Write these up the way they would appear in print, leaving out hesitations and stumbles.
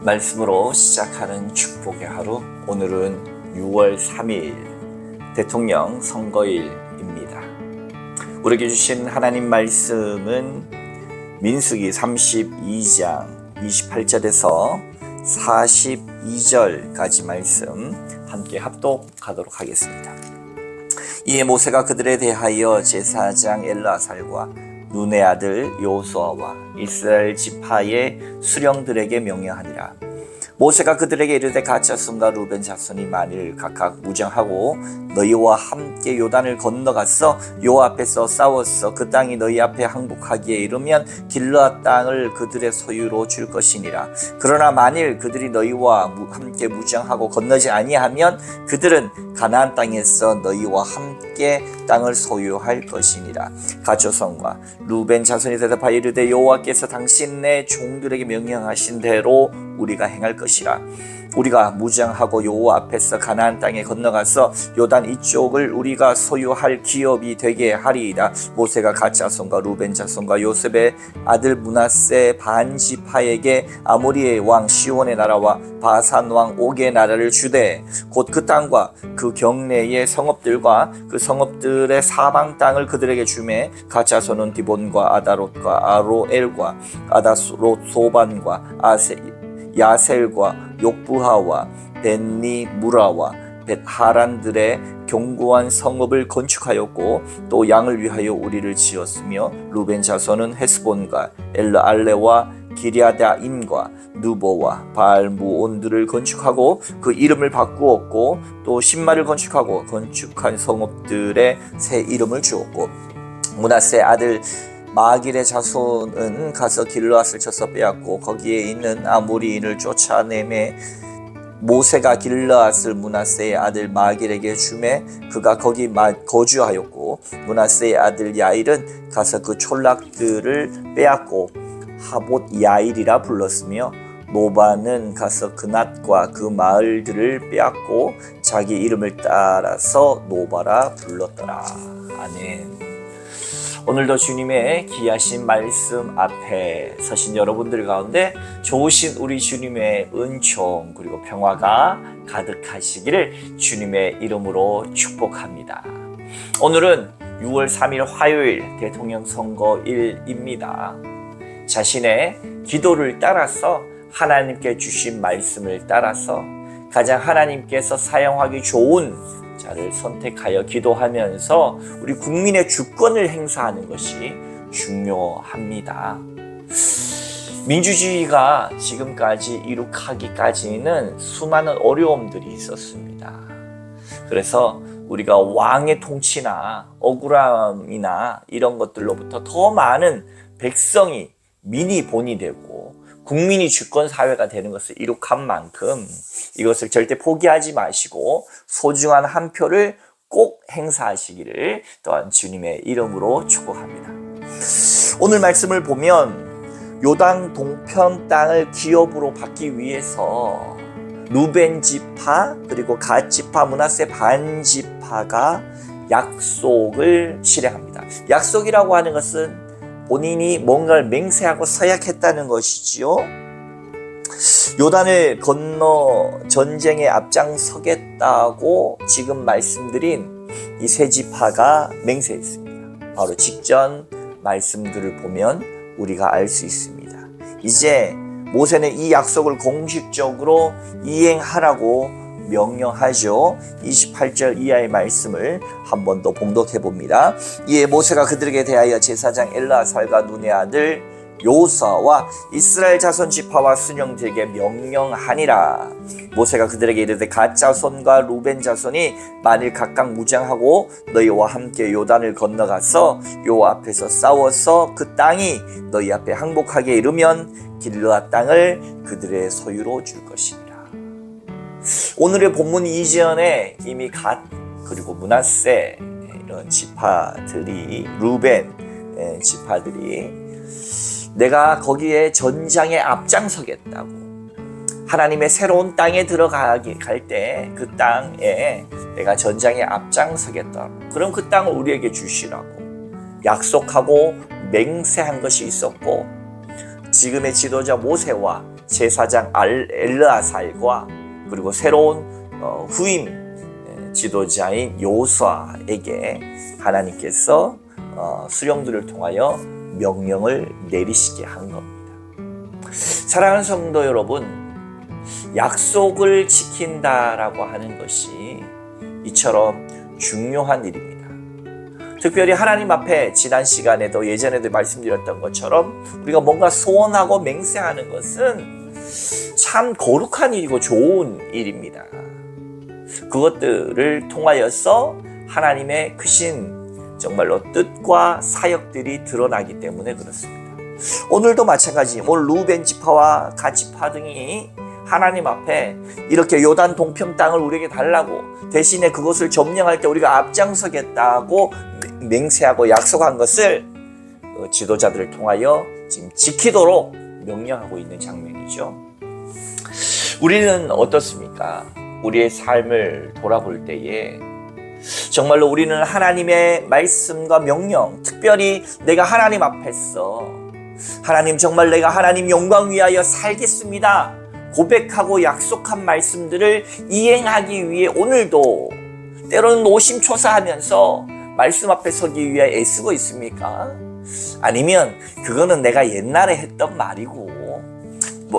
말씀으로 시작하는 축복의 하루, 오늘은 6월 3일 대통령 선거일입니다. 우리에게 주신 하나님 말씀은 민수기 32장 28절에서 42절까지 말씀 함께 합독하도록 하겠습니다. 이에 모세가 그들에 대하여 제사장 엘르아살과 눈의 아들 여호수아와 이스라엘 지파의 수령들에게 명령하니라. 모세가 그들에게 이르되 갓 자손과 루벤 자손이 만일 각각 무장하고 너희와 함께 요단을 건너가서 여호와 앞에서 싸워서 그 땅이 너희 앞에 항복하기에 이르면 길르앗 땅을 그들의 소유로 줄 것이니라. 그러나 만일 그들이 너희와 함께 무장하고 건너지 아니하면 그들은 가나안 땅에서 너희와 함께 땅을 소유할 것이니라. 갓 자손과 루벤 자손이 대답하여 이르되 여호와께서 당신의 종들에게 명령하신 대로 우리가 행할 것이라. 우리가 무장하고 여호와 앞에서 가나안 땅에 건너가서 요단 이쪽을 우리가 소유할 기업이 되게 하리이다. 모세가 갓 자손과 루벤 자손과 요셉의 아들 므낫세 반지파에게 아모리의 왕 시온의 나라와 바산 왕 옥의 나라를 주되 곧 그 땅과 그 경내의 성읍들과 그 성읍들의 사방 땅을 그들에게 주매 갓 자손은 디본과 아다롯과 아로엘과 아다롯 소반과 야셀과 욕부하와 벤니 무라와 벳하란들의 견고한 성읍을 건축하였고 또 양을 위하여 우리를 지었으며 루벤 자손은 헤스본과 엘르알레와 기랴다임과 누보와 바알무온들을 건축하고 그 이름을 바꾸었고 또 신마를 건축하고 건축한 성읍들의 새 이름을 주었고 므낫세 아들 마길의 자손은 가서 길르앗을 쳐서 빼앗고 거기에 있는 아모리인을 쫓아내매 모세가 길르앗을 므낫세의 아들 마길에게 주매 그가 거기 거주하였고 므낫세의 아들 야일은 가서 그 촌락들을 빼앗고 하봇 야일이라 불렀으며 노바는 가서 그낫과 그 마을들을 빼앗고 자기 이름을 따라서 노바라 불렀더라. 아멘. 오늘도 주님의 귀하신 말씀 앞에 서신 여러분들 가운데 좋으신 우리 주님의 은총 그리고 평화가 가득하시기를 주님의 이름으로 축복합니다. 오늘은 6월 3일 화요일 대통령 선거일입니다. 자신의 기도를 따라서 하나님께 주신 말씀을 따라서 가장 하나님께서 사용하기 좋은 자를 선택하여 기도하면서 우리 국민의 주권을 행사하는 것이 중요합니다. 민주주의가 지금까지 이룩하기까지는 수많은 어려움들이 있었습니다. 그래서 우리가 왕의 통치나 억울함이나 이런 것들로부터 더 많은 백성이 민이 본이 되고 국민이 주권 사회가 되는 것을 이룩한 만큼 이것을 절대 포기하지 마시고 소중한 한 표를 꼭 행사하시기를 또한 주님의 이름으로 축복합니다. 오늘 말씀을 보면 요단 동편 땅을 기업으로 받기 위해서 루벤 지파 그리고 갓 지파 므낫세 반 지파가 약속을 실행합니다. 약속이라고 하는 것은 본인이 뭔가를 맹세하고 서약했다는 것이지요. 요단을 건너 전쟁에 앞장서겠다고 지금 말씀드린 이 세 지파가 맹세했습니다. 바로 직전 말씀들을 보면 우리가 알 수 있습니다. 이제 모세는 이 약속을 공식적으로 이행하라고 명령하죠. 28절 이하의 말씀을 한 번 더 봉독해 봅니다. 이에 모세가 그들에게 대하여 제사장 엘르아살과 눈의 아들 여호수아와 이스라엘 자손 지파와 수령들에게 명령하니라. 모세가 그들에게 이르되 갓 자손과 루벤 자손이 만일 각각 무장하고 너희와 함께 요단을 건너가서 여호와 앞에서 싸워서 그 땅이 너희 앞에 항복하게 이르면 길르앗 땅을 그들의 소유로 줄 것이니라. 오늘의 본문 이전에 이미 갓 그리고 므낫세 이런 지파들이 루벤 지파들이 내가 거기에 전장에 앞장서겠다고 하나님의 새로운 땅에 들어갈 때 그 땅에 내가 전장에 앞장서겠다. 그럼 그 땅을 우리에게 주시라고 약속하고 맹세한 것이 있었고 지금의 지도자 모세와 제사장 엘르아살과 그리고 새로운 후임 지도자인 여호수아에게 하나님께서 수령들을 통하여 명령을 내리시게 한 겁니다. 사랑하는 성도 여러분, 약속을 지킨다라고 하는 것이 이처럼 중요한 일입니다. 특별히 하나님 앞에 지난 시간에도 예전에도 말씀드렸던 것처럼 우리가 뭔가 소원하고 맹세하는 것은 참 거룩한 일이고 좋은 일입니다. 그것들을 통하여서 하나님의 크신 정말로 뜻과 사역들이 드러나기 때문에 그렇습니다. 오늘도 마찬가지, 오늘 루벤 지파와 갓 지파 등이 하나님 앞에 이렇게 요단 동편 땅을 우리에게 달라고 대신에 그것을 점령할 때 우리가 앞장서겠다고 맹세하고 약속한 것을 지도자들을 통하여 지금 지키도록 명령하고 있는 장면이죠. 우리는 어떻습니까? 우리의 삶을 돌아볼 때에 정말로 우리는 하나님의 말씀과 명령, 특별히 내가 하나님 앞에서 하나님 정말 내가 하나님 영광 위하여 살겠습니다 고백하고 약속한 말씀들을 이행하기 위해 오늘도 때로는 노심초사하면서 말씀 앞에 서기 위해 애쓰고 있습니까? 아니면 그거는 내가 옛날에 했던 말이고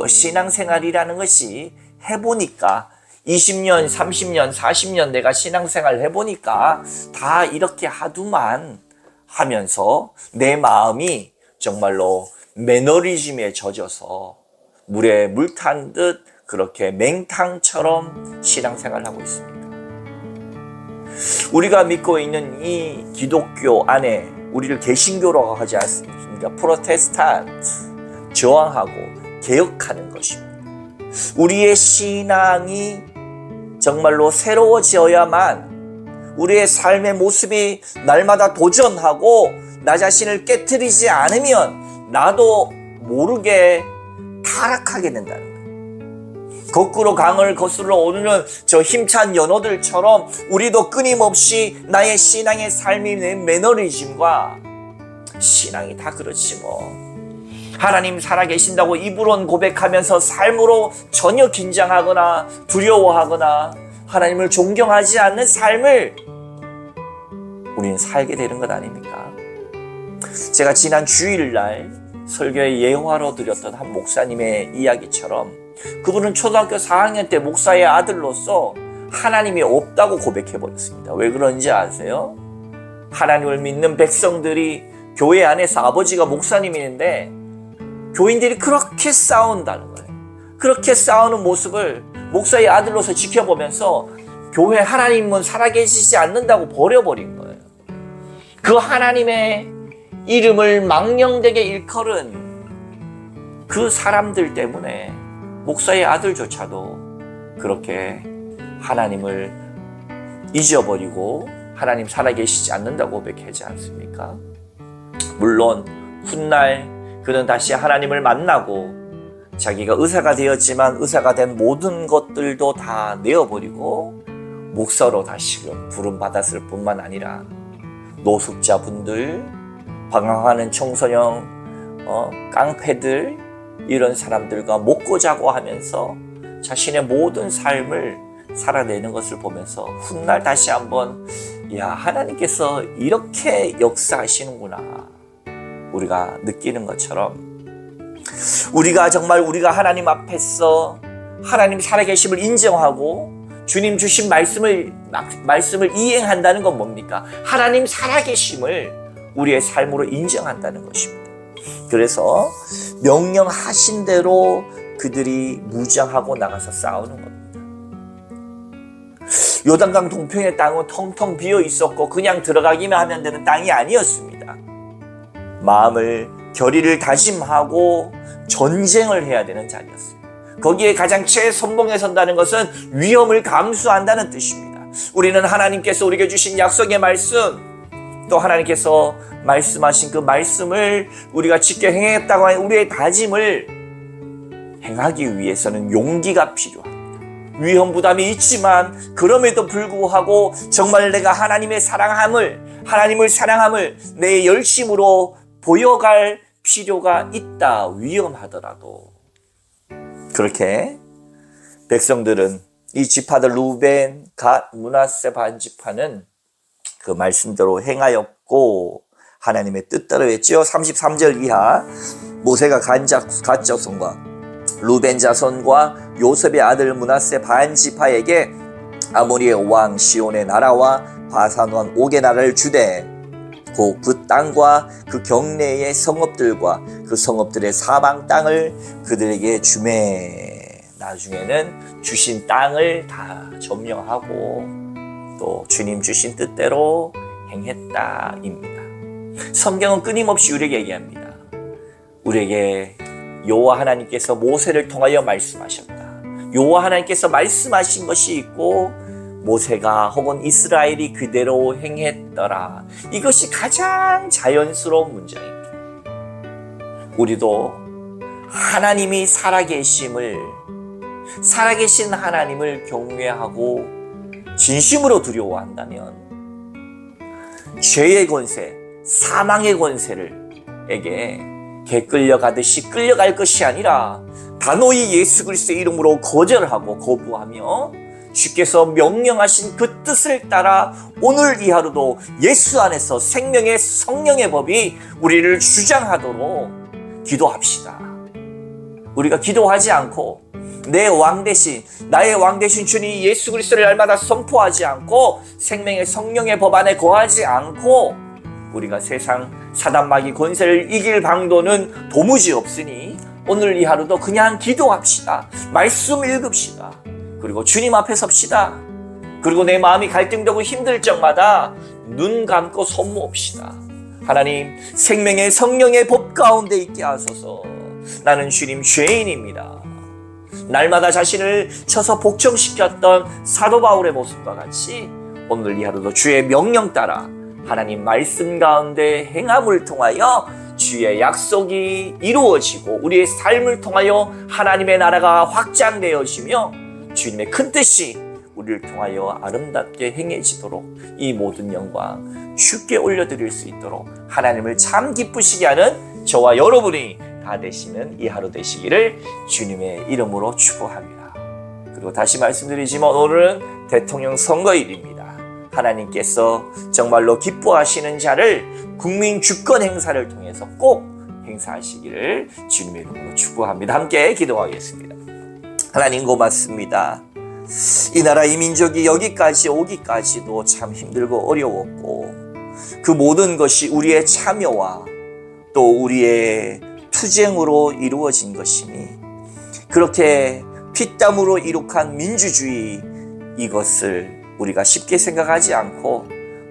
신앙생활이라는 것이 해보니까 20년, 30년, 40년 내가 신앙생활을 해보니까 다 이렇게 하두만 하면서 내 마음이 정말로 매너리즘에 젖어서 물에 물 탄 듯 그렇게 맹탕처럼 신앙생활을 하고 있습니다. 우리가 믿고 있는 이 기독교 안에 우리를 개신교라고 하지 않습니까? 프로테스탄트, 저항하고 개혁하는 것입니다. 우리의 신앙이 정말로 새로워져야만 우리의 삶의 모습이 날마다 도전하고 나 자신을 깨트리지 않으면 나도 모르게 타락하게 된다는 거예요. 거꾸로 강을 거슬러 오르는 저 힘찬 연어들처럼 우리도 끊임없이 나의 신앙의 삶의 매너리즘과 신앙이 다 그렇지 뭐. 하나님 살아계신다고 입으로는 고백하면서 삶으로 전혀 긴장하거나 두려워하거나 하나님을 존경하지 않는 삶을 우리는 살게 되는 것 아닙니까? 제가 지난 주일날 설교에 예화로 드렸던 한 목사님의 이야기처럼 그분은 초등학교 4학년 때 목사의 아들로서 하나님이 없다고 고백해버렸습니다. 왜 그런지 아세요? 하나님을 믿는 백성들이 교회 안에서 아버지가 목사님인데 교인들이 그렇게 싸운다는 거예요. 그렇게 싸우는 모습을 목사의 아들로서 지켜보면서 교회 하나님은 살아계시지 않는다고 버려버린 거예요. 그 하나님의 이름을 망령되게 일컬은 그 사람들 때문에 목사의 아들조차도 그렇게 하나님을 잊어버리고 하나님 살아계시지 않는다고 고백하지 않습니까? 물론 훗날 그는 다시 하나님을 만나고 자기가 의사가 되었지만 의사가 된 모든 것들도 다 내어버리고 목사로 다시금 부름받았을 뿐만 아니라 노숙자분들, 방황하는 청소년, 깡패들 이런 사람들과 먹고 자고 하면서 자신의 모든 삶을 살아내는 것을 보면서 훗날 다시 한번 하나님께서 이렇게 역사하시는구나 우리가 느끼는 것처럼 우리가 정말 우리가 하나님 앞에서 하나님 살아계심을 인정하고 주님 주신 말씀을 이행한다는 건 뭡니까? 하나님 살아계심을 우리의 삶으로 인정한다는 것입니다. 그래서 명령하신 대로 그들이 무장하고 나가서 싸우는 겁니다. 요단강 동편의 땅은 텅텅 비어 있었고 그냥 들어가기만 하면 되는 땅이 아니었습니다. 마음을 결의를 다짐하고 전쟁을 해야 되는 자리였습니다. 거기에 가장 최선봉에 선다는 것은 위험을 감수한다는 뜻입니다. 우리는 하나님께서 우리에게 주신 약속의 말씀 또 하나님께서 말씀하신 그 말씀을 우리가 지켜 행했다고 하는 우리의 다짐을 행하기 위해서는 용기가 필요합니다. 위험 부담이 있지만 그럼에도 불구하고 정말 내가 하나님을 사랑함을 내 열심으로 보여갈 필요가 있다. 위험하더라도 그렇게 백성들은 이 지파들 루벤, 갓, 므낫세 반지파는 그 말씀대로 행하였고 하나님의 뜻대로 했죠. 33절 이하 모세가 갓 자손과 루벤 자손과 요셉의 아들 므낫세 반지파에게 아모리의 왕 시온의 나라와 바산 왕 옥의 나라를 주되 곧 그 땅과 그 경내의 성읍들과 그 성읍들의 사방 땅을 그들에게 주매. 나중에는 주신 땅을 다 점령하고 또 주님 주신 뜻대로 행했다입니다. 성경은 끊임없이 우리에게 얘기합니다. 우리에게 여호와 하나님께서 모세를 통하여 말씀하셨다. 여호와 하나님께서 말씀하신 것이 있고 모세가 혹은 이스라엘이 그대로 행했더라. 이것이 가장 자연스러운 문장입니다. 우리도 하나님이 살아계신 하나님을 경외하고 진심으로 두려워한다면 죄의 권세, 사망의 권세를에게 개끌려가듯이 끌려갈 것이 아니라 단호히 예수 그리스도의 이름으로 거절하고 거부하며 주께서 명령하신 그 뜻을 따라 오늘 이 하루도 예수 안에서 생명의 성령의 법이 우리를 주장하도록 기도합시다. 우리가 기도하지 않고 내 왕 대신 나의 왕 대신 주님 예수 그리스도를 날마다 선포하지 않고 생명의 성령의 법 안에 거하지 않고 우리가 세상 사단 마귀 권세를 이길 방도는 도무지 없으니 오늘 이 하루도 그냥 기도합시다. 말씀 읽읍시다. 그리고 주님 앞에 섭시다. 그리고 내 마음이 갈등되고 힘들 적마다 눈 감고 손모읍시다. 하나님 생명의 성령의 법 가운데 있게 하소서. 나는 주님 죄인입니다. 날마다 자신을 쳐서 복종시켰던 사도 바울의 모습과 같이 오늘 이 하루도 주의 명령 따라 하나님 말씀 가운데 행함을 통하여 주의 약속이 이루어지고 우리의 삶을 통하여 하나님의 나라가 확장되어지며 주님의 큰 뜻이 우리를 통하여 아름답게 행해지도록 이 모든 영광 주께 올려드릴 수 있도록 하나님을 참 기쁘시게 하는 저와 여러분이 다 되시는 이 하루 되시기를 주님의 이름으로 축복합니다. 그리고 다시 말씀드리지만 오늘은 대통령 선거일입니다. 하나님께서 정말로 기뻐하시는 자를 국민 주권 행사를 통해서 꼭 행사하시기를 주님의 이름으로 축복합니다. 함께 기도하겠습니다. 하나님 고맙습니다. 이 나라 이 민족이 여기까지 오기까지도 참 힘들고 어려웠고 그 모든 것이 우리의 참여와 또 우리의 투쟁으로 이루어진 것이니 그렇게 피땀으로 이룩한 민주주의 이것을 우리가 쉽게 생각하지 않고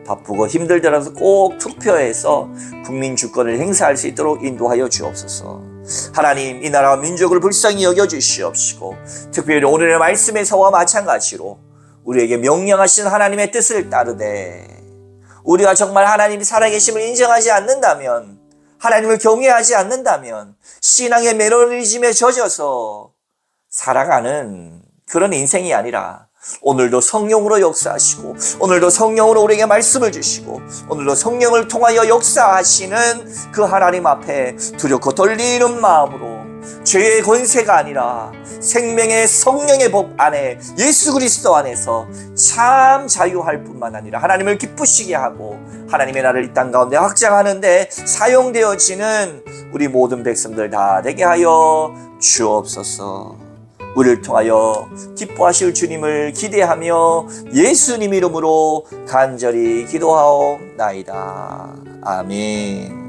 바쁘고 힘들더라도 꼭 투표해서 국민 주권을 행사할 수 있도록 인도하여 주옵소서. 하나님 이 나라와 민족을 불쌍히 여겨주시옵시고 특별히 오늘의 말씀에서와 마찬가지로 우리에게 명령하신 하나님의 뜻을 따르되 우리가 정말 하나님이 살아계심을 인정하지 않는다면 하나님을 경외하지 않는다면 신앙의 매너리즘에 젖어서 살아가는 그런 인생이 아니라 오늘도 성령으로 역사하시고 오늘도 성령으로 우리에게 말씀을 주시고 오늘도 성령을 통하여 역사하시는 그 하나님 앞에 두렵고 떨리는 마음으로 죄의 권세가 아니라 생명의 성령의 법 안에 예수 그리스도 안에서 참 자유할 뿐만 아니라 하나님을 기쁘시게 하고 하나님의 나라를 이 땅 가운데 확장하는 데 사용되어지는 우리 모든 백성들 다 되게 하여 주옵소서. 우리를 통하여 기뻐하실 주님을 기대하며 예수님 이름으로 간절히 기도하옵나이다. 아멘.